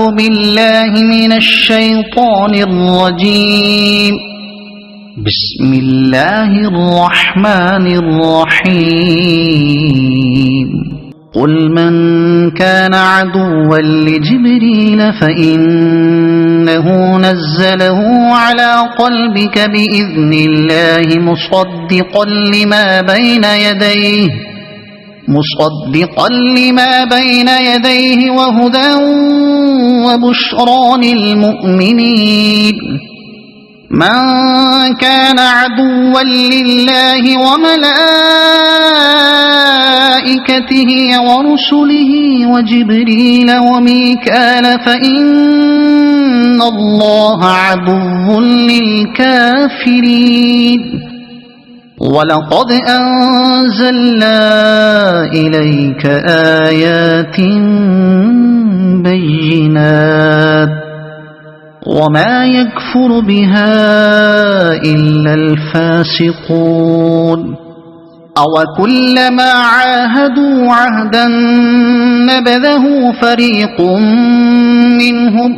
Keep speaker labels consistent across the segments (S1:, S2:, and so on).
S1: أعوذ بالله من الشيطان الرجيم. بسم الله الرحمن الرحيم. قل من كان عدوا لجبريل فإنه نزله على قلبك بإذن الله مصدقا لما بين يديه وهدى وبشرى للمؤمنين. من كان عدوا لله وملائكته ورسله وجبريل وميكال فإن الله عدو للكافرين. ولقد أنزلنا إليك آيات بينات وما يكفر بها إلا الفاسقون. أوكلما عاهدوا عهدا نبذه فريق منهم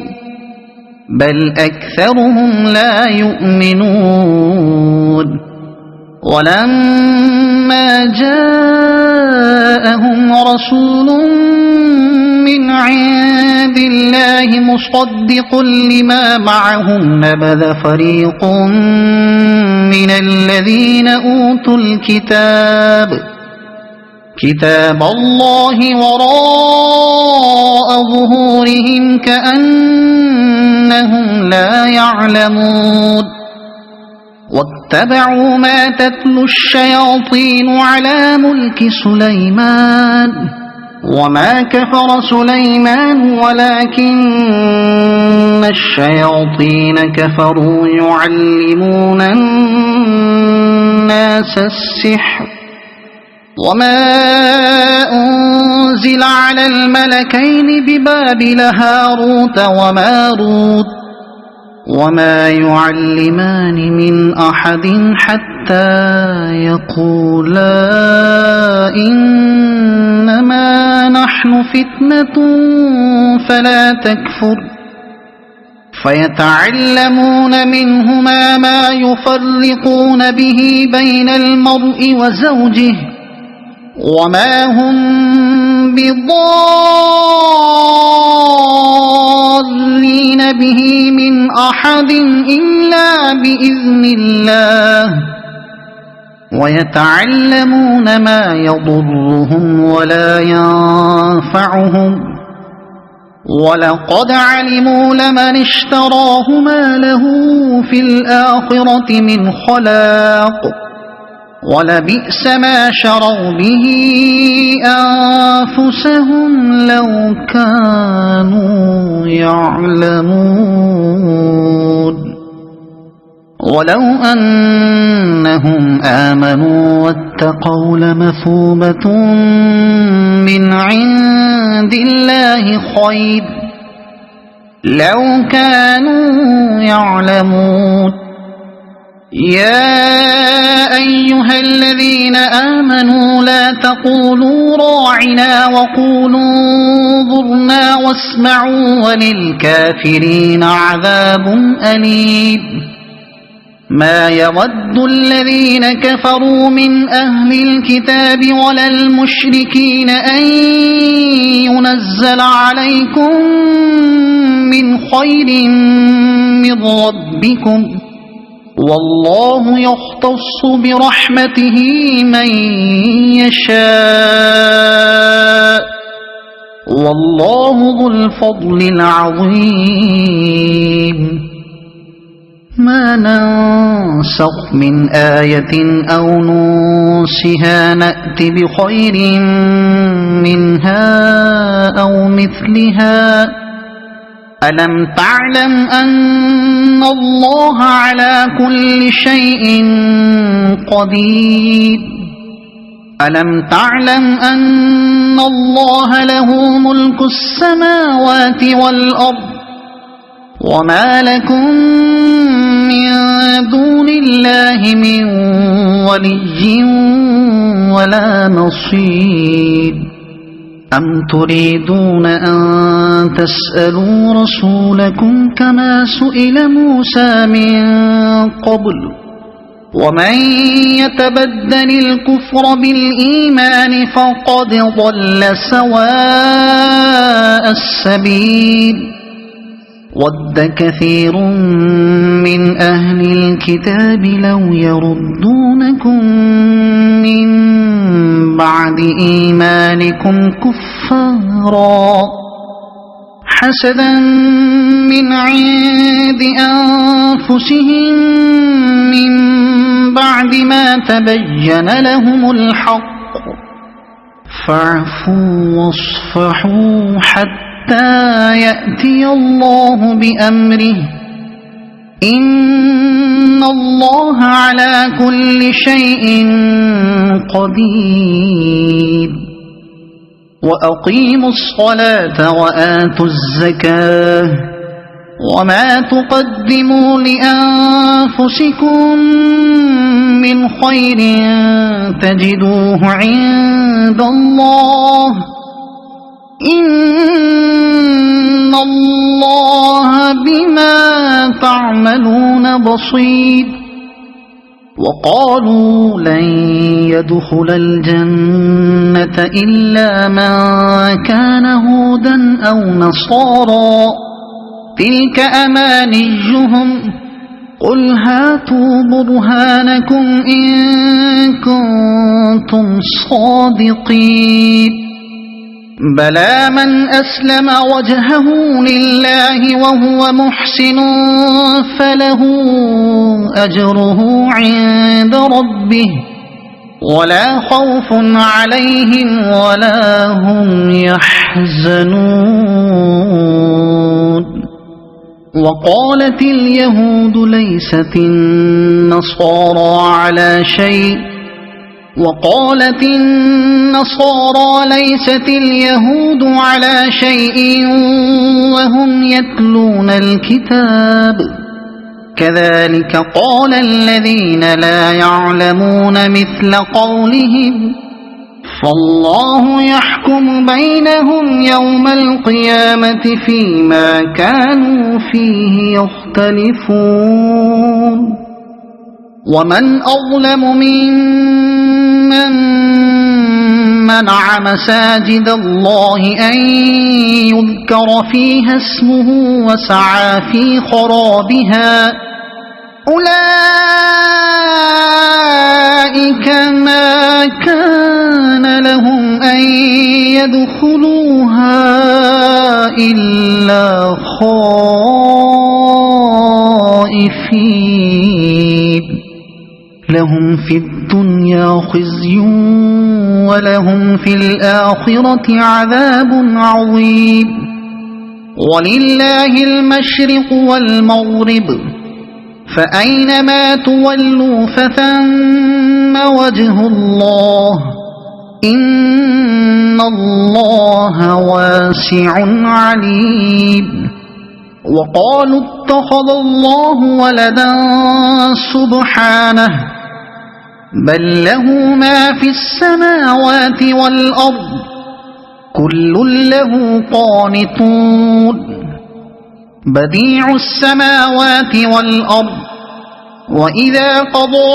S1: بل أكثرهم لا يؤمنون. ولما جاءهم رسول من عند الله مصدق لما معهم نبذ فريق من الذين أوتوا كتاب الله وراء ظهورهم كأنهم لا يعلمون. واتبعوا ما تتلو الشياطين على ملك سليمان وما كفر سليمان ولكن الشياطين كفروا يعلمون الناس السحر. وما أنزل على الملكين ببابل هاروت وماروت وما يعلمان من أحد حتى يقولا إنما نحن فتنة فلا تكفر. فيتعلمون منهما ما يفرقون به بين المرء وزوجه وما هم بضارين به من أحد إلا بإذن الله. ويتعلمون ما يضرهم ولا ينفعهم ولقد علموا لمن اشتراه ما له في الآخرة من خلاق ولبئس ما شروا به أنفسهم لو كانوا يعلمون. ولو أنهم آمنوا واتقوا لمثوبة من عند الله خير لو كانوا يعلمون. يا أيها الذين آمنوا لا تقولوا راعنا وقولوا انظرنا واسمعوا وللكافرين عذاب أليم. ما يود الذين كفروا من أهل الكتاب ولا المشركين أن ينزل عليكم من خير من ربكم والله يختص برحمته من يشاء والله ذو الفضل العظيم. ما ننسخ من آية أو ننسها نأت بخير منها أو مثلها. ألم تعلم أن الله على كل شيء قدير. ألم تعلم أن الله له ملك السماوات والأرض وما لكم من دون الله من ولي ولا نصير. أم تريدون أن تسألوا رسولكم كما سئل موسى من قبل ومن يتبدل الكفر بالإيمان فقد ضل سواء السبيل ود كثير من أهل الكتاب لو يردونكم من بعد إيمانكم كفارا حسدا من عند أنفسهم من بعد ما تبين لهم الحق فاعفوا واصفحوا حتى يأتي الله بأمره إن الله على كل شيء قدير وأقيموا الصلاة وآتوا الزكاة وما تقدموا لأنفسكم من خير تجدوه عند الله إن الله بما تعملون بصير وقالوا لن يدخل الجنة إلا من كان هودا أو نصارى تلك أمانيهم قل هاتوا برهانكم إن كنتم صادقين بلى من أسلم وجهه لله وهو محسن فله أجره عند ربه ولا خوف عليهم ولا هم يحزنون وقالت اليهود ليست النصارى على شيء وقالت النصارى ليست اليهود على شيء وهم يتلون الكتاب كذلك قال الذين لا يعلمون مثل قولهم فالله يحكم بينهم يوم القيامة فيما كانوا فيه يختلفون ومن أظلم ممن منع مساجد الله أن يذكر فيها اسمه وسعى في خرابها أولئك ما كان لهم أن يدخلوها إلا خائفين لهم في الدنيا خزي ولهم في الآخرة عذاب عظيم ولله المشرق والمغرب فأينما تولوا فثم وجه الله إن الله واسع عليم وقالوا اتخذ الله ولدا سبحانه بل له ما في السماوات والأرض كل له قانتون بديع السماوات والأرض وإذا قضى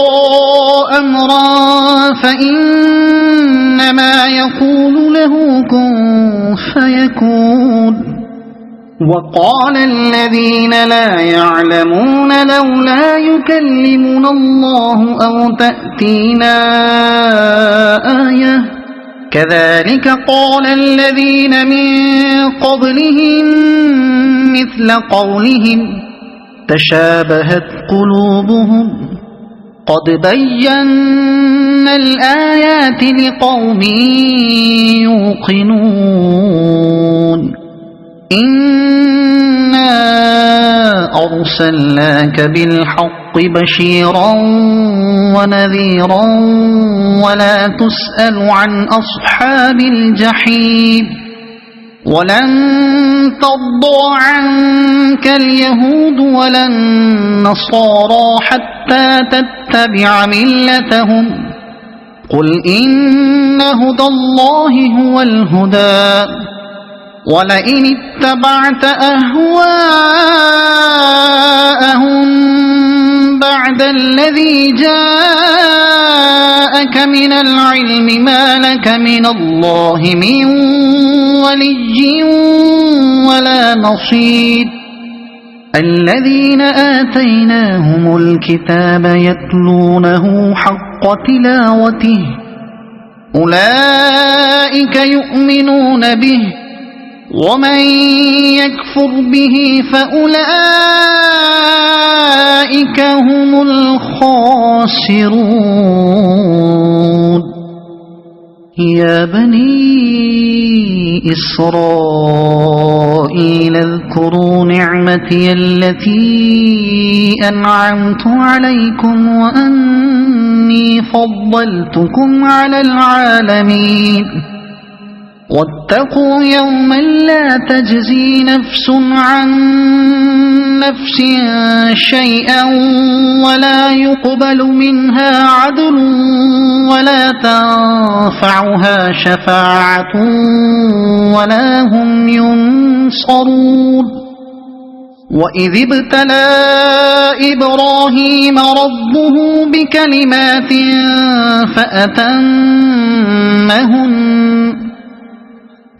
S1: أمرا فإنما يقول له كن فيكون وقال الذين لا يعلمون لولا يكلمنا الله أو تأتينا آية كذلك قال الذين من قبلهم مثل قولهم تشابهت قلوبهم قد بينا الآيات لقوم يوقنون إنا أرسلناك بالحق بشيرا ونذيرا ولا تسأل عن أصحاب الجحيم ولن ترضى عنك اليهود ولا النصارى حتى تتبع ملتهم قل إن هدى الله هو الهدى ولئن اتبعت أهواءهم بعد الذي جاءك من العلم ما لك من الله من ولي ولا نصير الذين آتيناهم الكتاب يتلونه حق تلاوته أولئك يؤمنون به ومن يكفر به فأولئك هم الخاسرون يا بني إسرائيل اذكروا نعمتي التي أنعمت عليكم وأني فضلتكم على العالمين واتقوا يوما لا تجزي نفس عن نفس شيئا ولا يقبل منها عدل ولا تنفعها شفاعة ولا هم ينصرون وإذ ابتلى إبراهيم ربه بكلمات فأتمهن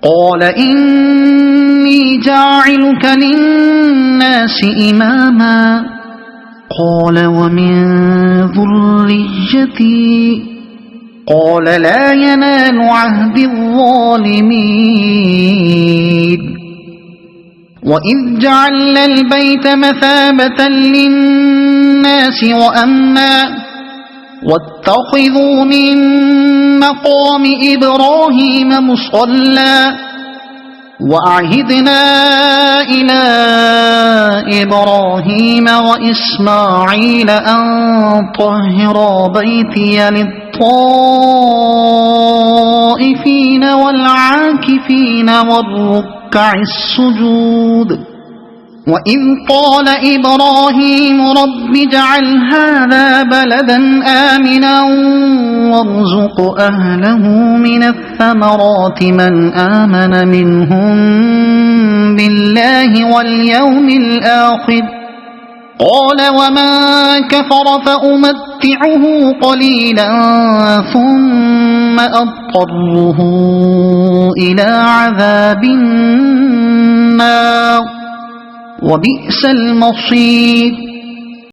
S1: قال إني جاعلك للناس إماما قال ومن ذريتي قال لا ينال عهد الظالمين وإذ جعلنا البيت مثابة للناس وأمنا واتخذوا من مقام إبراهيم مصلى وأعهدنا إلى إبراهيم وإسماعيل أن طهرا بيتي للطائفين والعاكفين والركع السجود وإذ قال إبراهيم رب اجعل هذا بلدا آمنا وارزق أهله من الثمرات من آمن منهم بالله واليوم الآخر قال ومن كفر فأمتعه قليلا ثم أضطره إلى عذاب النار وبئس المصير